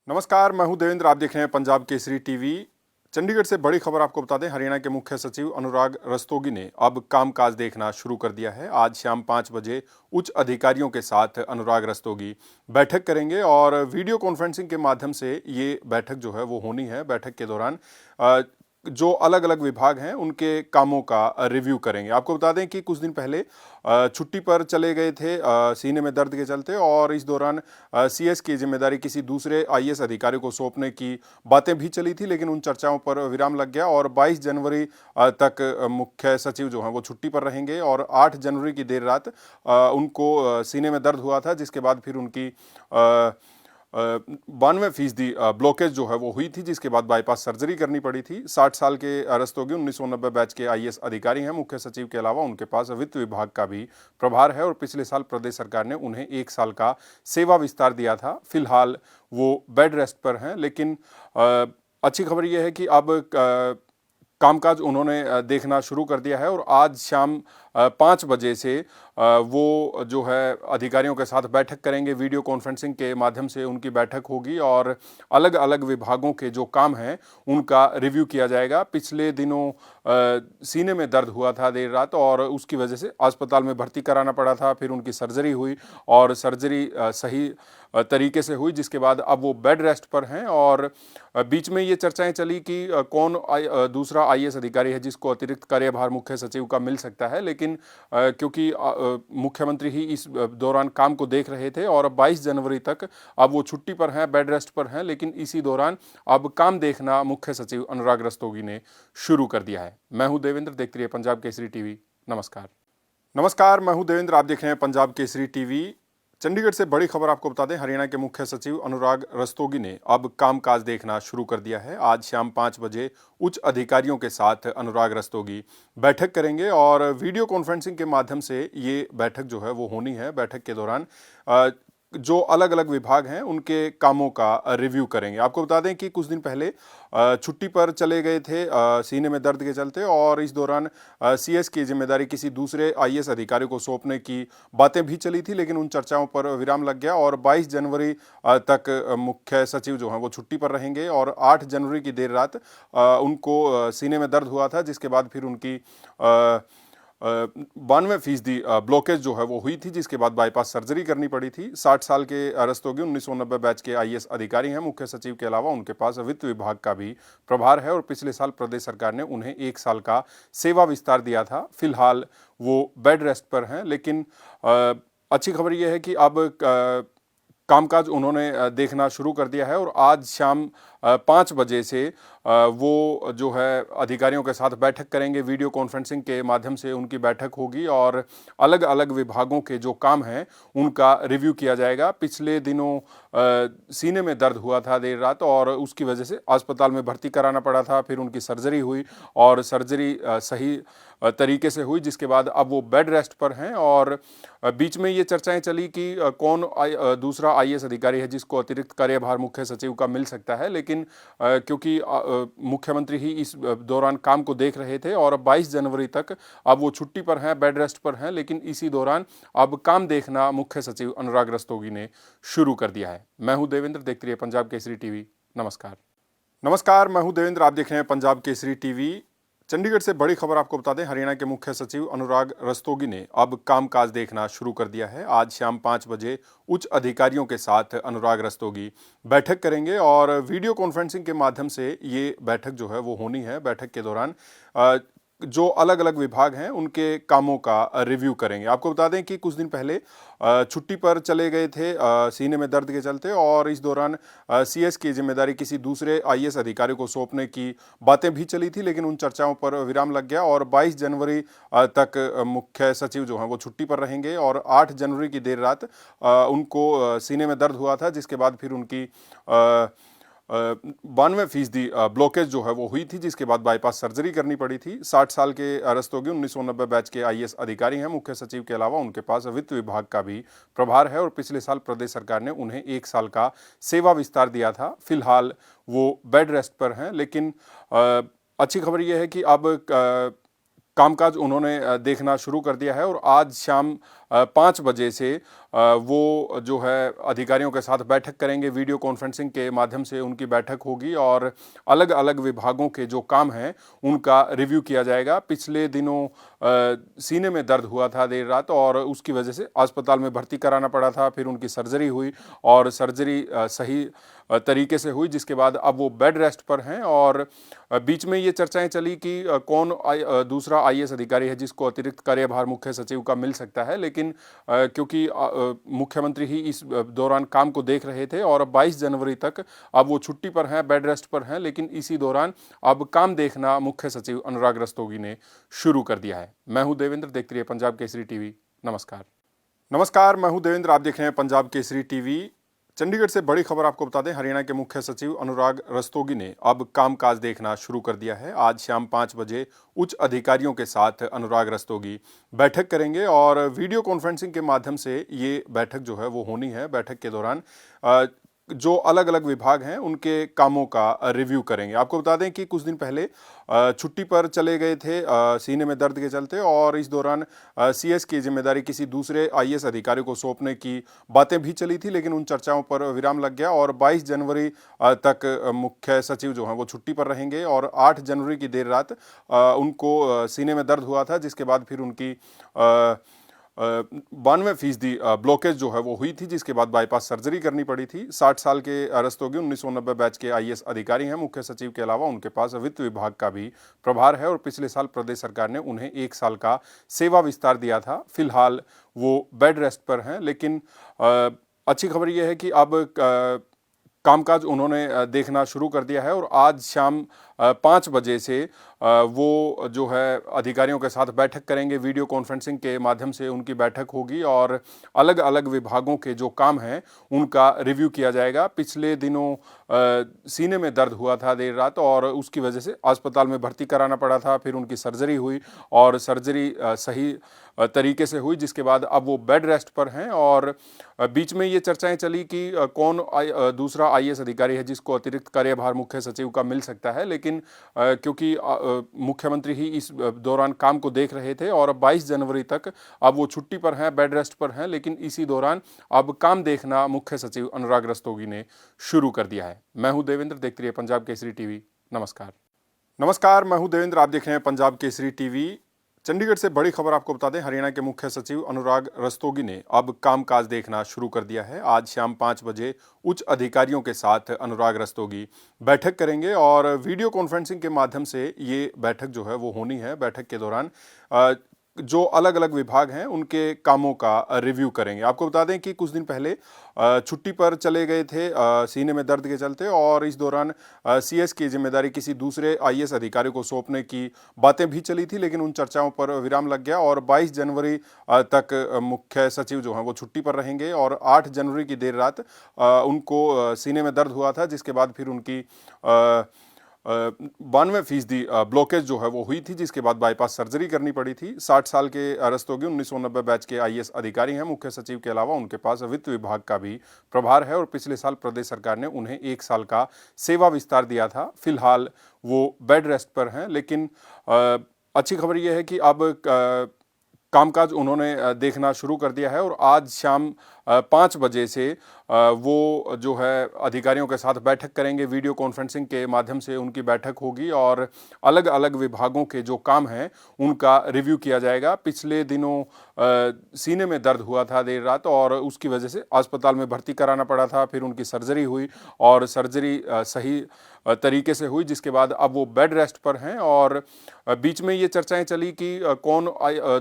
नमस्कार, मैं हूं देवेंद्र। आप देख रहे हैं पंजाब केसरी टीवी। चंडीगढ़ से बड़ी खबर आपको बता दें, हरियाणा के मुख्य सचिव अनुराग रस्तोगी ने अब कामकाज देखना शुरू कर दिया है। आज शाम 5 बजे उच्च अधिकारियों के साथ अनुराग रस्तोगी बैठक करेंगे और वीडियो कॉन्फ्रेंसिंग के माध्यम से ये बैठक जो है वो होनी है। बैठक के दौरान जो अलग अलग विभाग हैं उनके कामों का रिव्यू करेंगे। आपको बता दें कि कुछ दिन पहले छुट्टी पर चले गए थे सीने में दर्द के चलते, और इस दौरान सीएस की जिम्मेदारी किसी दूसरे आईएएस अधिकारी को सौंपने की बातें भी चली थी, लेकिन उन चर्चाओं पर विराम लग गया और 22 जनवरी तक मुख्य सचिव जो हैं वो छुट्टी पर रहेंगे। और 8 जनवरी की देर रात उनको सीने में दर्द हुआ था, जिसके बाद फिर उनकी 92% ब्लॉकेज जो है वो हुई थी, जिसके बाद बाईपास सर्जरी करनी पड़ी थी। 60 साल के रस्तोगी 1990 बैच के आईएएस अधिकारी हैं। मुख्य सचिव के अलावा उनके पास वित्त विभाग का भी प्रभार है और पिछले साल प्रदेश सरकार ने उन्हें 1 साल का सेवा विस्तार दिया था। फिलहाल वो बेड रेस्ट पर हैं, लेकिन अच्छी खबर यह है कि अब कामकाज उन्होंने देखना शुरू कर दिया है और आज शाम 5 बजे से वो जो है अधिकारियों के साथ बैठक करेंगे। वीडियो कॉन्फ्रेंसिंग के माध्यम से उनकी बैठक होगी और अलग अलग विभागों के जो काम हैं उनका रिव्यू किया जाएगा। पिछले दिनों सीने में दर्द हुआ था देर रात और उसकी वजह से अस्पताल में भर्ती कराना पड़ा था। फिर उनकी सर्जरी हुई और सर्जरी सही तरीके से हुई, जिसके बाद अब वो बेड रेस्ट पर हैं। और बीच में ये चर्चाएं चली कि कौन दूसरा आईएएस अधिकारी है जिसको अतिरिक्त कार्यभार मुख्य सचिव का मिल सकता है, लेकिन क्योंकि मुख्यमंत्री ही इस दौरान काम को देख रहे थे और 22 जनवरी तक अब वो छुट्टी पर हैं, बेड रेस्ट पर हैं, लेकिन इसी दौरान अब काम देखना मुख्य सचिव अनुराग रस्तोगी ने शुरू कर दिया है। मैं हूं देवेंद्र, देखते रहिए पंजाब केसरी टीवी। नमस्कार, मैं हूं देवेंद्र। आप देख रहे हैं पंजाब केसरी टीवी। चंडीगढ़ से बड़ी खबर आपको बता दें, हरियाणा के मुख्य सचिव अनुराग रस्तोगी ने अब कामकाज देखना शुरू कर दिया है। आज शाम 5 बजे उच्च अधिकारियों के साथ अनुराग रस्तोगी बैठक करेंगे और वीडियो कॉन्फ्रेंसिंग के माध्यम से ये बैठक जो है वो होनी है। बैठक के दौरान जो अलग अलग विभाग हैं उनके कामों का रिव्यू करेंगे। आपको बता दें कि कुछ दिन पहले छुट्टी पर चले गए थे सीने में दर्द के चलते, और इस दौरान सीएस की जिम्मेदारी किसी दूसरे आईएएस अधिकारी को सौंपने की बातें भी चली थी, लेकिन उन चर्चाओं पर विराम लग गया और 22 जनवरी तक मुख्य सचिव जो हैं वो छुट्टी पर रहेंगे। और 8 जनवरी की देर रात उनको सीने में दर्द हुआ था, जिसके बाद फिर उनकी 92% ब्लॉकेज जो है वो हुई थी, जिसके बाद बाईपास सर्जरी करनी पड़ी थी। 60 साल के रस्तोगी 1990 बैच के आईएएस अधिकारी हैं। मुख्य सचिव के अलावा उनके पास वित्त विभाग का भी प्रभार है और पिछले साल प्रदेश सरकार ने उन्हें 1 साल का सेवा विस्तार दिया था। फिलहाल वो बेड रेस्ट पर हैं, लेकिन अच्छी खबर यह है कि अब कामकाज उन्होंने देखना शुरू कर दिया है और आज शाम 5 बजे से वो जो है अधिकारियों के साथ बैठक करेंगे। वीडियो कॉन्फ्रेंसिंग के माध्यम से उनकी बैठक होगी और अलग अलग विभागों के जो काम हैं उनका रिव्यू किया जाएगा। पिछले दिनों सीने में दर्द हुआ था देर रात और उसकी वजह से अस्पताल में भर्ती कराना पड़ा था। फिर उनकी सर्जरी हुई और सर्जरी सही तरीके से हुई, जिसके बाद अब वो बेड रेस्ट पर हैं। और बीच में ये चर्चाएं चली कि कौन दूसरा आईएएस अधिकारी है जिसको अतिरिक्त कार्यभार मुख्य सचिव का मिल सकता है, लेकिन क्योंकि मुख्यमंत्री ही इस दौरान काम को देख रहे थे और 22 जनवरी तक अब वो छुट्टी पर हैं, बेड रेस्ट पर हैं, लेकिन इसी दौरान अब काम देखना मुख्य सचिव अनुराग रस्तोगी ने शुरू कर दिया है। मैं हूं देवेंद्र, देखते रहिए पंजाब केसरी टीवी। नमस्कार, मैं हूं देवेंद्र। आप देख रहे हैं पंजाब केसरी टीवी। चंडीगढ़ से बड़ी खबर आपको बता दें, हरियाणा के मुख्य सचिव अनुराग रस्तोगी ने अब कामकाज देखना शुरू कर दिया है। आज शाम 5 बजे उच्च अधिकारियों के साथ अनुराग रस्तोगी बैठक करेंगे और वीडियो कॉन्फ्रेंसिंग के माध्यम से ये बैठक जो है वो होनी है। बैठक के दौरान जो अलग अलग विभाग हैं उनके कामों का रिव्यू करेंगे। आपको बता दें कि कुछ दिन पहले छुट्टी पर चले गए थे सीने में दर्द के चलते, और इस दौरान सीएस की जिम्मेदारी किसी दूसरे आईएएस अधिकारी को सौंपने की बातें भी चली थी, लेकिन उन चर्चाओं पर विराम लग गया और 22 जनवरी तक मुख्य सचिव जो हैं वो छुट्टी पर रहेंगे। और 8 जनवरी की देर रात उनको सीने में दर्द हुआ था, जिसके बाद फिर उनकी 92% ब्लॉकेज जो है वो हुई थी, जिसके बाद बाईपास सर्जरी करनी पड़ी थी। 60 साल के रस्तोगी 1990 बैच के आईएएस अधिकारी हैं। मुख्य सचिव के अलावा उनके पास वित्त विभाग का भी प्रभार है और पिछले साल प्रदेश सरकार ने उन्हें 1 साल का सेवा विस्तार दिया था। फिलहाल वो बेड रेस्ट पर हैं, लेकिन अच्छी खबर यह है कि अब कामकाज उन्होंने देखना शुरू कर दिया है और आज शाम 5 बजे से वो जो है अधिकारियों के साथ बैठक करेंगे। वीडियो कॉन्फ्रेंसिंग के माध्यम से उनकी बैठक होगी और अलग अलग विभागों के जो काम हैं उनका रिव्यू किया जाएगा। पिछले दिनों सीने में दर्द हुआ था देर रात और उसकी वजह से अस्पताल में भर्ती कराना पड़ा था। फिर उनकी सर्जरी हुई और सर्जरी सही तरीके से हुई, जिसके बाद अब वो बेड रेस्ट पर हैं। और बीच में ये चर्चाएं चली कि कौन दूसरा आईएएस अधिकारी है जिसको अतिरिक्त कार्यभार मुख्य सचिव का मिल सकता है, लेकिन क्योंकि मुख्यमंत्री ही इस दौरान काम को देख रहे थे और 22 जनवरी तक अब वो छुट्टी पर हैं, बेड रेस्ट पर हैं, लेकिन इसी दौरान अब काम देखना मुख्य सचिव अनुराग रस्तोगी ने शुरू कर दिया है। मैं हूं देवेंद्र, देखते रहिए पंजाब केसरी टीवी। नमस्कार, मैं हूं देवेंद्र, आप देख रहे हैं पंजाब केसरी टीवी। चंडीगढ़ से बड़ी खबर आपको बता दें, हरियाणा के मुख्य सचिव अनुराग रस्तोगी ने अब कामकाज देखना शुरू कर दिया है। आज शाम 5 बजे उच्च अधिकारियों के साथ अनुराग रस्तोगी बैठक करेंगे और वीडियो कॉन्फ्रेंसिंग के माध्यम से ये बैठक जो है वो होनी है। बैठक के दौरान जो अलग अलग विभाग हैं उनके कामों का रिव्यू करेंगे। आपको बता दें कि कुछ दिन पहले छुट्टी पर चले गए थे सीने में दर्द के चलते और इस दौरान सीएस की जिम्मेदारी किसी दूसरे आईएएस अधिकारी को सौंपने की बातें भी चली थी, लेकिन उन चर्चाओं पर विराम लग गया और 22 जनवरी तक मुख्य सचिव जो हैं वो छुट्टी पर रहेंगे और 8 जनवरी की देर रात उनको सीने में दर्द हुआ था, जिसके बाद फिर उनकी 92% ब्लॉकेज जो है वो हुई थी, जिसके बाद बाईपास सर्जरी करनी पड़ी थी। 60 साल के रस्तोगी 1990 बैच के आईएएस अधिकारी हैं। मुख्य सचिव के अलावा उनके पास वित्त विभाग का भी प्रभार है और पिछले साल प्रदेश सरकार ने उन्हें 1 साल का सेवा विस्तार दिया था। फिलहाल वो बेड रेस्ट पर हैं, लेकिन अच्छी खबर यह है कि अब कामकाज उन्होंने देखना शुरू कर दिया है और आज शाम 5 बजे से वो जो है अधिकारियों के साथ बैठक करेंगे। वीडियो कॉन्फ्रेंसिंग के माध्यम से उनकी बैठक होगी और अलग अलग विभागों के जो काम हैं उनका रिव्यू किया जाएगा। पिछले दिनों सीने में दर्द हुआ था देर रात और उसकी वजह से अस्पताल में भर्ती कराना पड़ा था। फिर उनकी सर्जरी हुई और सर्जरी सही तरीके से हुई, जिसके बाद अब वो बेड रेस्ट पर हैं। और बीच में ये चर्चाएं चली कि कौन दूसरा आईएएस अधिकारी है जिसको अतिरिक्त कार्यभार मुख्य सचिव का मिल सकता है, लेकिन क्योंकि मुख्यमंत्री ही इस दौरान काम को देख रहे थे और 22 जनवरी तक अब वो छुट्टी पर हैं, बेड रेस्ट पर हैं, लेकिन इसी दौरान अब काम देखना मुख्य सचिव अनुराग रस्तोगी ने शुरू कर दिया है। मैं हूं देवेंद्र, देखते रहिए पंजाब केसरी टीवी। नमस्कार, मैं हूं देवेंद्र, आप देख रहे हैं पंजाब केसरी टीवी। चंडीगढ़ से बड़ी खबर आपको बता दें, हरियाणा के मुख्य सचिव अनुराग रस्तोगी ने अब कामकाज देखना शुरू कर दिया है। आज शाम 5 बजे उच्च अधिकारियों के साथ अनुराग रस्तोगी बैठक करेंगे और वीडियो कॉन्फ्रेंसिंग के माध्यम से ये बैठक जो है वो होनी है। बैठक के दौरान जो अलग अलग विभाग हैं उनके कामों का रिव्यू करेंगे। आपको बता दें कि कुछ दिन पहले छुट्टी पर चले गए थे सीने में दर्द के चलते और इस दौरान सीएस की जिम्मेदारी किसी दूसरे आईएएस अधिकारी को सौंपने की बातें भी चली थी, लेकिन उन चर्चाओं पर विराम लग गया और 22 जनवरी तक मुख्य सचिव जो हैं वो छुट्टी पर रहेंगे और 8 जनवरी की देर रात उनको सीने में दर्द हुआ था, जिसके बाद फिर उनकी 92% ब्लॉकेज जो है वो हुई थी, जिसके बाद बाईपास सर्जरी करनी पड़ी थी। 60 साल के रस्तोगी 1990 बैच के आईएएस अधिकारी हैं। मुख्य सचिव के अलावा उनके पास वित्त विभाग का भी प्रभार है और पिछले साल प्रदेश सरकार ने उन्हें 1 साल का सेवा विस्तार दिया था। फिलहाल वो बेड रेस्ट पर हैं, लेकिन अच्छी खबर यह है कि अब कामकाज उन्होंने देखना शुरू कर दिया है और आज शाम 5 बजे से वो जो है अधिकारियों के साथ बैठक करेंगे। वीडियो कॉन्फ्रेंसिंग के माध्यम से उनकी बैठक होगी और अलग अलग विभागों के जो काम हैं उनका रिव्यू किया जाएगा। पिछले दिनों सीने में दर्द हुआ था देर रात और उसकी वजह से अस्पताल में भर्ती कराना पड़ा था। फिर उनकी सर्जरी हुई और सर्जरी सही तरीके से हुई, जिसके बाद अब वो बेड रेस्ट पर हैं। और बीच में ये चर्चाएं चली कि कौन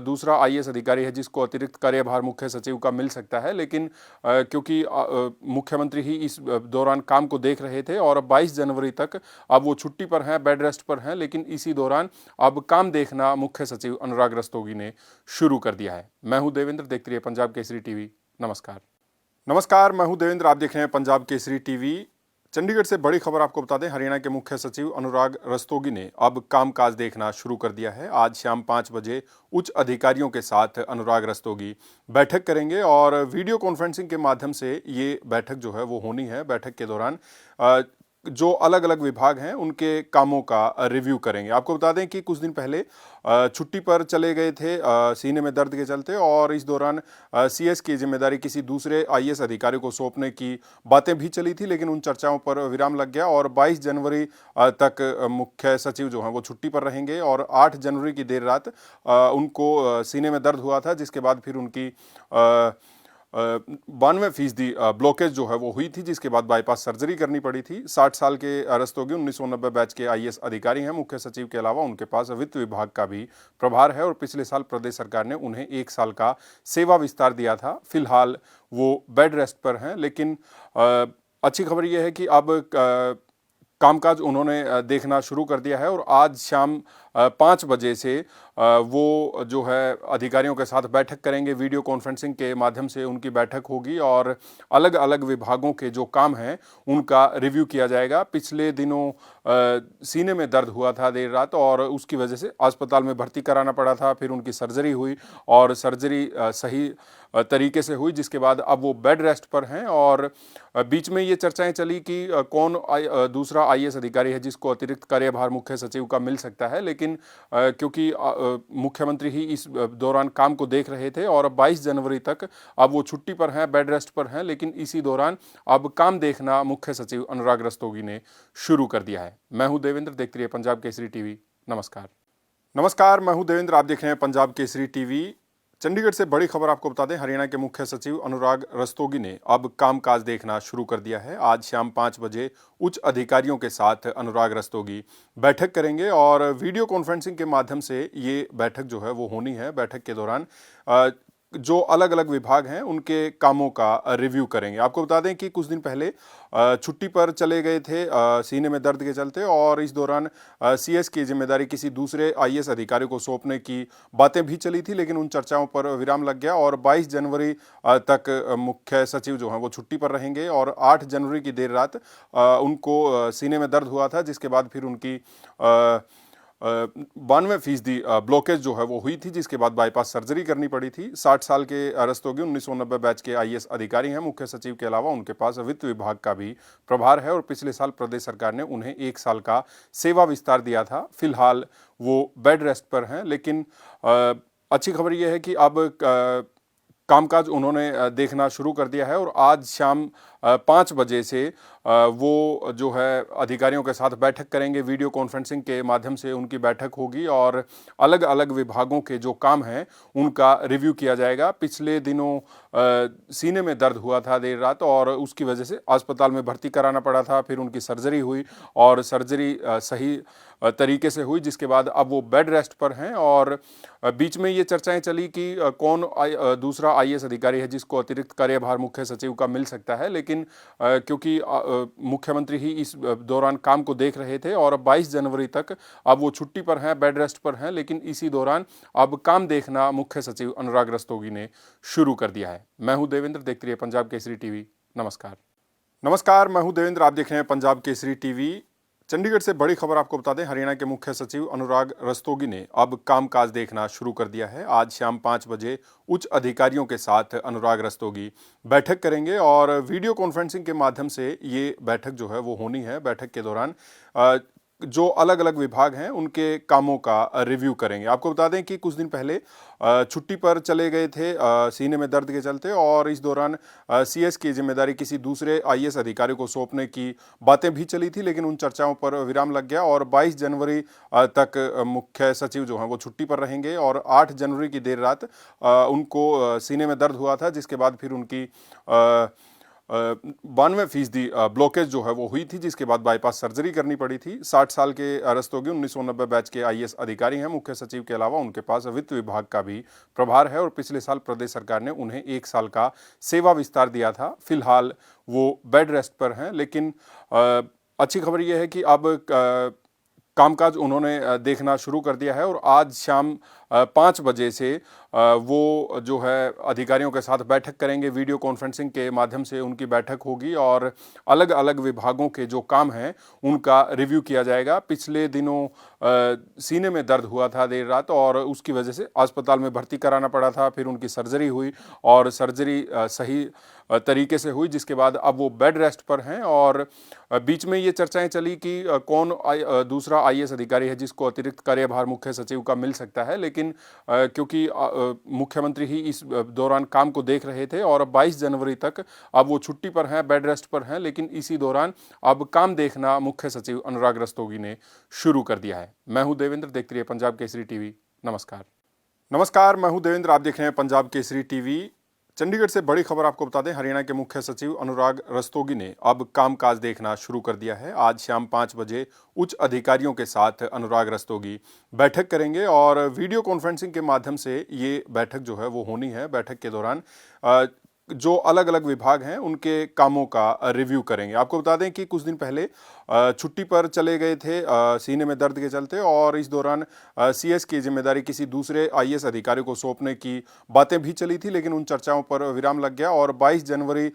दूसरा आईएएस अधिकारी है जिसको अतिरिक्त कार्यभार मुख्य सचिव का मिल सकता है, लेकिन क्योंकि मुख्यमंत्री ही इस दौरान काम को देख रहे थे और 22 जनवरी तक अब वो छुट्टी पर हैं, बेड रेस्ट पर हैं, लेकिन इसी दौरान अब काम देखना मुख्य सचिव अनुराग रस्तोगी ने शुरू कर दिया है। मैं हूं देवेंद्र, देखते रहिए पंजाब केसरी टीवी। नमस्कार, मैं हूं देवेंद्र, आप देख रहे हैं पंजाब केसरी टीवी। चंडीगढ़ से बड़ी खबर आपको बता दें, हरियाणा के मुख्य सचिव अनुराग रस्तोगी ने अब कामकाज देखना शुरू कर दिया है। आज शाम 5 बजे उच्च अधिकारियों के साथ अनुराग रस्तोगी बैठक करेंगे और वीडियो कॉन्फ्रेंसिंग के माध्यम से ये बैठक जो है वो होनी है। बैठक के दौरान जो अलग अलग विभाग हैं उनके कामों का रिव्यू करेंगे। आपको बता दें कि कुछ दिन पहले छुट्टी पर चले गए थे सीने में दर्द के चलते, और इस दौरान सीएस की जिम्मेदारी किसी दूसरे आईएएस अधिकारी को सौंपने की बातें भी चली थी, लेकिन उन चर्चाओं पर विराम लग गया और 22 जनवरी तक मुख्य सचिव जो हैं वो छुट्टी पर रहेंगे और 8 जनवरी की देर रात उनको सीने में दर्द हुआ था, जिसके बाद फिर उनकी 92% ब्लॉकेज जो है वो हुई थी, जिसके बाद बाईपास सर्जरी करनी पड़ी थी। 60 साल के रस्तोगी 1990 बैच के आईएएस अधिकारी हैं। मुख्य सचिव के अलावा उनके पास वित्त विभाग का भी प्रभार है और पिछले साल प्रदेश सरकार ने उन्हें 1 साल का सेवा विस्तार दिया था। फिलहाल वो बेड रेस्ट पर हैं, लेकिन अच्छी खबर यह है कि अब कामकाज उन्होंने देखना शुरू कर दिया है और आज शाम 5 बजे से वो जो है अधिकारियों के साथ बैठक करेंगे। वीडियो कॉन्फ्रेंसिंग के माध्यम से उनकी बैठक होगी और अलग अलग विभागों के जो काम हैं उनका रिव्यू किया जाएगा। पिछले दिनों सीने में दर्द हुआ था देर रात और उसकी वजह से अस्पताल में भर्ती कराना पड़ा था। फिर उनकी सर्जरी हुई और सर्जरी सही तरीके से हुई, जिसके बाद अब वो बेड रेस्ट पर हैं। और बीच में ये चर्चाएं चली कि कौन दूसरा आईएएस अधिकारी है जिसको अतिरिक्त कार्यभार मुख्य सचिव का मिल सकता है, लेकिन क्योंकि मुख्यमंत्री ही इस दौरान काम को देख रहे थे और 22 जनवरी तक अब वो छुट्टी पर हैं, बेड रेस्ट पर हैं, लेकिन इसी दौरान अब काम देखना मुख्य सचिव अनुराग रस्तोगी ने शुरू कर दिया है। मैं हूं देवेंद्र, देखते रहिए पंजाब केसरी टीवी। नमस्कार, मैं हूं देवेंद्र, आप देख रहे हैं पंजाब केसरी टीवी। चंडीगढ़ से बड़ी खबर आपको बता दें, हरियाणा के मुख्य सचिव अनुराग रस्तोगी ने अब कामकाज देखना शुरू कर दिया है। आज शाम 5 बजे उच्च अधिकारियों के साथ अनुराग रस्तोगी बैठक करेंगे और वीडियो कॉन्फ्रेंसिंग के माध्यम से ये बैठक जो है वो होनी है। बैठक के दौरान जो अलग अलग विभाग हैं उनके कामों का रिव्यू करेंगे। आपको बता दें कि कुछ दिन पहले छुट्टी पर चले गए थे सीने में दर्द के चलते, और इस दौरान सीएस की जिम्मेदारी किसी दूसरे आईएएस अधिकारी को सौंपने की बातें भी चली थी, लेकिन उन चर्चाओं पर विराम लग गया और 22 जनवरी तक मुख्य सचिव जो हैं वो छुट्टी पर रहेंगे और 8 जनवरी की देर रात उनको सीने में दर्द हुआ था, जिसके बाद फिर उनकी 92% ब्लॉकेज जो है वो हुई थी, जिसके बाद बाईपास सर्जरी करनी पड़ी थी। 60 साल के रस्तोगी 1990 बैच के आईएएस अधिकारी हैं। मुख्य सचिव के अलावा उनके पास वित्त विभाग का भी प्रभार है और पिछले साल प्रदेश सरकार ने उन्हें 1 साल का सेवा विस्तार दिया था। फिलहाल वो बेड रेस्ट पर हैं, लेकिन अच्छी खबर यह है कि अब कामकाज उन्होंने देखना शुरू कर दिया है और आज शाम 5 बजे से वो जो है अधिकारियों के साथ बैठक करेंगे। वीडियो कॉन्फ्रेंसिंग के माध्यम से उनकी बैठक होगी और अलग अलग विभागों के जो काम हैं उनका रिव्यू किया जाएगा। पिछले दिनों सीने में दर्द हुआ था देर रात और उसकी वजह से अस्पताल में भर्ती कराना पड़ा था। फिर उनकी सर्जरी हुई और सर्जरी सही तरीके से हुई, जिसके बाद अब वो बेड रेस्ट पर हैं। और बीच में ये चर्चाएं चली कि कौन दूसरा आईएएस अधिकारी है जिसको अतिरिक्त कार्यभार मुख्य सचिव का मिल सकता है, लेकिन क्योंकि मुख्यमंत्री ही इस दौरान काम को देख रहे थे और 22 जनवरी तक अब वो छुट्टी पर हैं, बेड रेस्ट पर हैं, लेकिन इसी दौरान अब काम देखना मुख्य सचिव अनुराग रस्तोगी ने शुरू कर दिया है। मैं हूं देवेंद्र, देखते रहिए पंजाब केसरी टीवी। नमस्कार, मैं हूं देवेंद्र, आप देख रहे हैं पंजाब केसरी टीवी। चंडीगढ़ से बड़ी खबर आपको बता दें, हरियाणा के मुख्य सचिव अनुराग रस्तोगी ने अब कामकाज देखना शुरू कर दिया है। आज शाम 5 बजे उच्च अधिकारियों के साथ अनुराग रस्तोगी बैठक करेंगे और वीडियो कॉन्फ्रेंसिंग के माध्यम से ये बैठक जो है वो होनी है। बैठक के दौरान जो अलग अलग विभाग हैं उनके कामों का रिव्यू करेंगे। आपको बता दें कि कुछ दिन पहले छुट्टी पर चले गए थे सीने में दर्द के चलते, और इस दौरान सीएस की जिम्मेदारी किसी दूसरे आईएएस अधिकारी को सौंपने की बातें भी चली थी, लेकिन उन चर्चाओं पर विराम लग गया और 22 जनवरी तक मुख्य सचिव जो हैं वो छुट्टी पर रहेंगे और 8 जनवरी की देर रात उनको सीने में दर्द हुआ था, जिसके बाद फिर उनकी 92% ब्लॉकेज जो है वो हुई थी, जिसके बाद बाईपास सर्जरी करनी पड़ी थी। 60 साल के रस्तोगी 1990 बैच के आईएएस अधिकारी हैं। मुख्य सचिव के अलावा उनके पास वित्त विभाग का भी प्रभार है और पिछले साल प्रदेश सरकार ने उन्हें 1 साल का सेवा विस्तार दिया था। फिलहाल वो बेड रेस्ट पर हैं, लेकिन अच्छी खबर यह है कि अब कामकाज उन्होंने देखना शुरू कर दिया है और आज शाम 5 बजे से वो जो है अधिकारियों के साथ बैठक करेंगे। वीडियो कॉन्फ्रेंसिंग के माध्यम से उनकी बैठक होगी और अलग अलग विभागों के जो काम हैं उनका रिव्यू किया जाएगा। पिछले दिनों सीने में दर्द हुआ था देर रात और उसकी वजह से अस्पताल में भर्ती कराना पड़ा था। फिर उनकी सर्जरी हुई और सर्जरी सही तरीके से हुई, जिसके बाद अब वो बेड रेस्ट पर हैं। और बीच में ये चर्चाएं चली कि कौन दूसरा आईएएस अधिकारी है जिसको अतिरिक्त कार्यभार मुख्य सचिव का मिल सकता है, लेकिन क्योंकि मुख्यमंत्री ही इस दौरान काम को देख रहे थे और 22 जनवरी तक अब वो छुट्टी पर हैं, बेड रेस्ट पर हैं, लेकिन इसी दौरान अब काम देखना मुख्य सचिव अनुराग रस्तोगी ने शुरू कर दिया है। मैं हूं देवेंद्र, देखते रहिए पंजाब केसरी टीवी। नमस्कार, मैं हूं देवेंद्र, आप देख रहे हैं पंजाब केसरी टीवी। चंडीगढ़ से बड़ी खबर आपको बता दें, हरियाणा के मुख्य सचिव अनुराग रस्तोगी ने अब कामकाज देखना शुरू कर दिया है। आज शाम 5 बजे उच्च अधिकारियों के साथ अनुराग रस्तोगी बैठक करेंगे और वीडियो कॉन्फ्रेंसिंग के माध्यम से ये बैठक जो है वो होनी है। बैठक के दौरान जो अलग अलग विभाग हैं उनके कामों का रिव्यू करेंगे। आपको बता दें कि कुछ दिन पहले छुट्टी पर चले गए थे सीने में दर्द के चलते और इस दौरान सीएस की जिम्मेदारी किसी दूसरे आईएएस अधिकारी को सौंपने की बातें भी चली थी, लेकिन उन चर्चाओं पर विराम लग गया और 22 जनवरी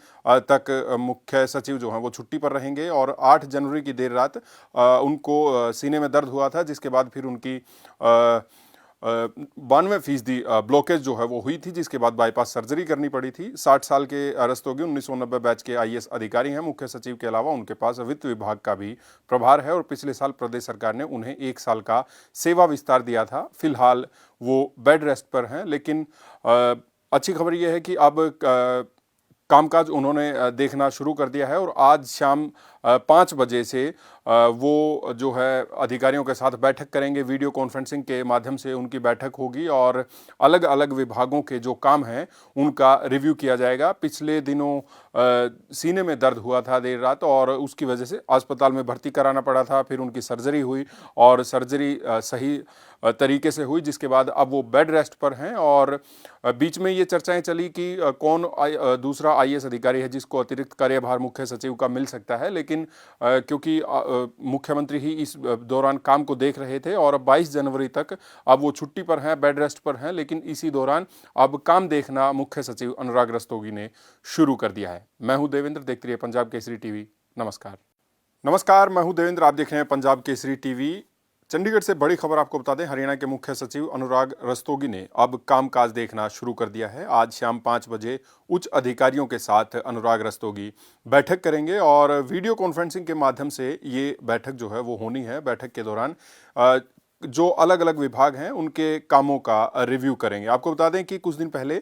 तक मुख्य सचिव जो हैं वो छुट्टी पर रहेंगे और 8 जनवरी की देर रात उनको सीने में दर्द हुआ था, जिसके बाद फिर उनकी 92% ब्लॉकेज जो है वो हुई थी, जिसके बाद बाईपास सर्जरी करनी पड़ी थी। 60 साल के रस्तोगी 1990 बैच के आईएएस अधिकारी हैं। मुख्य सचिव के अलावा उनके पास वित्त विभाग का भी प्रभार है और पिछले साल प्रदेश सरकार ने उन्हें 1 साल का सेवा विस्तार दिया था। फिलहाल वो बेड रेस्ट पर हैं, लेकिन अच्छी खबर यह है कि अब कामकाज उन्होंने देखना शुरू कर दिया है और आज शाम 5 बजे से वो जो है अधिकारियों के साथ बैठक करेंगे। वीडियो कॉन्फ्रेंसिंग के माध्यम से उनकी बैठक होगी और अलग अलग विभागों के जो काम हैं उनका रिव्यू किया जाएगा। पिछले दिनों सीने में दर्द हुआ था देर रात और उसकी वजह से अस्पताल में भर्ती कराना पड़ा था। फिर उनकी सर्जरी हुई और सर्जरी सही तरीके से हुई, जिसके बाद अब वो बेड रेस्ट पर हैं। और बीच में ये चर्चाएं चली कि कौन दूसरा आईएएस अधिकारी है जिसको अतिरिक्त कार्यभार मुख्य सचिव का मिल सकता है, लेकिन क्योंकि मुख्यमंत्री ही इस दौरान काम को देख रहे थे और 22 जनवरी तक अब वो छुट्टी पर हैं, बेड रेस्ट पर हैं, लेकिन इसी दौरान अब काम देखना मुख्य सचिव अनुराग रस्तोगी ने शुरू कर दिया है। मैं हूं देवेंद्र, देखते रहिए पंजाब केसरी टीवी। नमस्कार, मैं हूं देवेंद्र, आप देख रहे हैं पंजाब केसरी टीवी। चंडीगढ़ से बड़ी खबर आपको बता दें, हरियाणा के मुख्य सचिव अनुराग रस्तोगी ने अब कामकाज देखना शुरू कर दिया है। आज शाम 5 बजे उच्च अधिकारियों के साथ अनुराग रस्तोगी बैठक करेंगे और वीडियो कॉन्फ्रेंसिंग के माध्यम से ये बैठक जो है वो होनी है। बैठक के दौरान जो अलग अलग विभाग हैं उनके कामों का रिव्यू करेंगे। आपको बता दें कि कुछ दिन पहले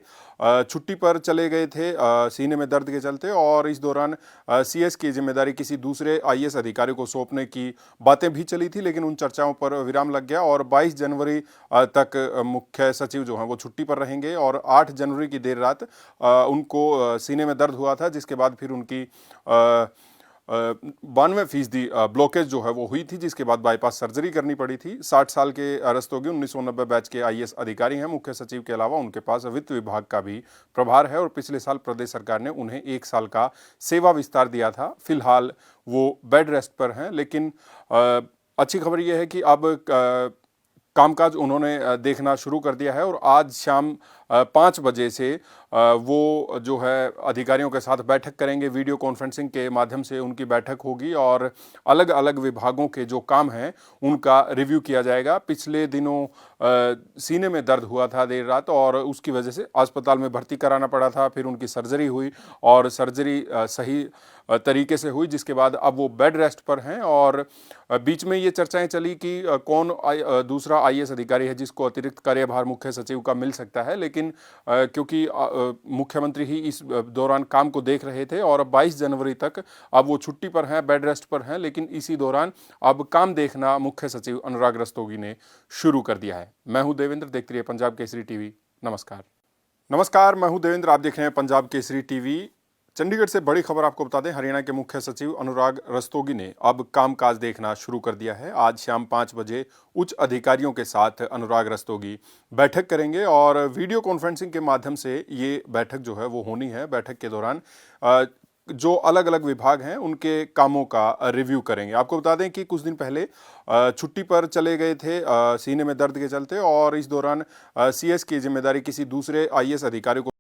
छुट्टी पर चले गए थे सीने में दर्द के चलते और इस दौरान सीएस की जिम्मेदारी किसी दूसरे आईएएस अधिकारी को सौंपने की बातें भी चली थी, लेकिन उन चर्चाओं पर विराम लग गया और 22 जनवरी तक मुख्य सचिव जो हैं वो छुट्टी पर रहेंगे और 8 जनवरी की देर रात उनको सीने में दर्द हुआ था, जिसके बाद फिर उनकी 92% ब्लॉकेज जो है वो हुई थी, जिसके बाद बाईपास सर्जरी करनी पड़ी थी। 60 साल के रस्तोगी 1990 बैच के आईएएस अधिकारी हैं। मुख्य सचिव के अलावा उनके पास वित्त विभाग का भी प्रभार है और पिछले साल प्रदेश सरकार ने उन्हें 1 साल का सेवा विस्तार दिया था। फिलहाल वो बेड रेस्ट पर हैं, लेकिन अच्छी खबर यह है कि अब कामकाज उन्होंने देखना शुरू कर दिया है और आज शाम 5 बजे से वो जो है अधिकारियों के साथ बैठक करेंगे। वीडियो कॉन्फ्रेंसिंग के माध्यम से उनकी बैठक होगी और अलग अलग विभागों के जो काम हैं उनका रिव्यू किया जाएगा। पिछले दिनों सीने में दर्द हुआ था देर रात और उसकी वजह से अस्पताल में भर्ती कराना पड़ा था। फिर उनकी सर्जरी हुई और सर्जरी सही तरीके से हुई, जिसके बाद अब वो बेड रेस्ट पर हैं। और बीच में ये चर्चाएं चली कि कौन दूसरा आईएएस अधिकारी है जिसको अतिरिक्त कार्यभार मुख्य सचिव का मिल सकता है, लेकिन क्योंकि मुख्यमंत्री ही इस दौरान काम को देख रहे थे और 22 जनवरी तक अब वो छुट्टी पर हैं, बेड रेस्ट पर हैं, लेकिन इसी दौरान अब काम देखना मुख्य सचिव अनुराग रस्तोगी ने शुरू कर दिया है। मैं हूं देवेंद्र, देखते रहिए पंजाब केसरी टीवी। नमस्कार, मैं हूं देवेंद्र, आप देख रहे हैं पंजाब केसरी टीवी। चंडीगढ़ से बड़ी खबर आपको बता दें, हरियाणा के मुख्य सचिव अनुराग रस्तोगी ने अब कामकाज देखना शुरू कर दिया है। आज शाम 5 बजे उच्च अधिकारियों के साथ अनुराग रस्तोगी बैठक करेंगे और वीडियो कॉन्फ्रेंसिंग के माध्यम से ये बैठक जो है वो होनी है। बैठक के दौरान जो अलग अलग विभाग हैं उनके कामों का रिव्यू करेंगे। आपको बता दें कि कुछ दिन पहले छुट्टी पर चले गए थे सीने में दर्द के चलते, और इस दौरान सीएस की जिम्मेदारी किसी दूसरे आईएएस अधिकारी को